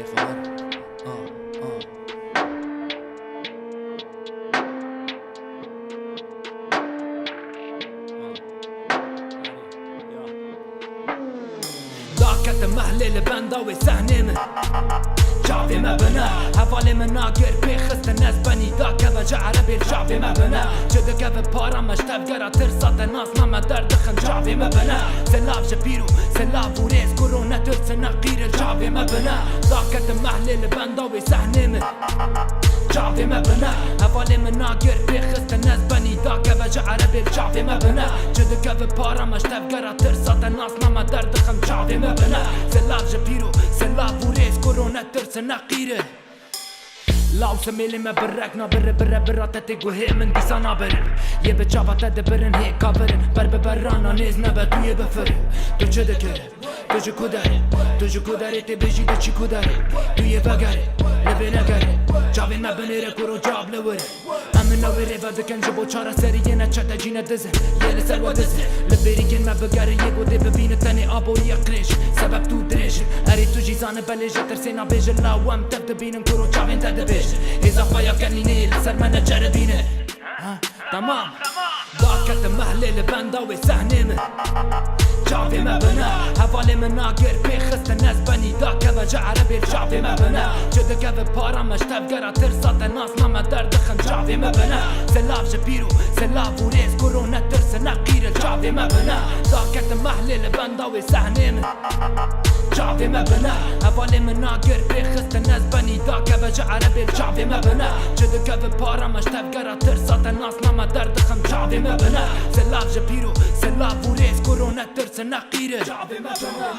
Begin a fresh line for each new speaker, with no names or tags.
خبر داكت محلل بنداوي سهني من شعبي ما بنا حوالي من ناقر بيخست الناس بني داك بجا عربي شعبي ما بنا جدك ببارا مشتف قرا ترسات الناس ما دردخن شعبي ما بنا سلاف جبيرو سلاف وريس كورونا ترس نقير شعبي ما بنا داكت محلل بنداوي سهني من شعبي ما بنا حوالي من ناقر بيخست الناس بني داك بجا عربي شعبي ما بنا جدك ببارا مشتف قرا ترسات الناس ما دردخن شعبي ما بنا سلاف جبيرو سلاف وريس كورونا ترس نقيره لاو سميلي ما برقنا برا تتقو هي من دي صنابر يبي تشافا تدبرن هي كابرن برانا نيز نبتو يبفر تو چه دکره تو جو کداره تی بجی ده چی کداره تو یه بگره لبه نگره جاوین مبنیره کرو جاب لوره امن نویره و دکن جبو چاره سری یه نچه جینه دزه یه لسر و دزه لبریگن مبگره یه گوده ببینه تنی آبو یقریش سبب تو دریش اری تو جیزانه بلیجه ترسینا بیجه لاوام تبده بینم کرو جاوین تده بیجه اضافه یا کنینه لسر من جربینه تمام داكت محلل بنداوي سهني من شعبي ما بنا حوالي من ناقر بيخست الناس بني داك بجا عربي شعبي ما بنا جدك ببارا مشتف قرا ترسات الناس ما دردخن شعبي ما بنا سلاف جبيرو سلاف وريس كورونا ترس نقير شعبي ما بنا داكت محلل بنداوي سهني من شعبي ما بنا حوالي من ناقر بيخست الناس بني داك بجا عربي شعبي ما بنا جدك ببارا مشتف قرا ترسات الناس ما دردخن شعبي ما بنا سلاف جبيرو سلاف وريس كورونا ترس نقيره شعبي ما بنا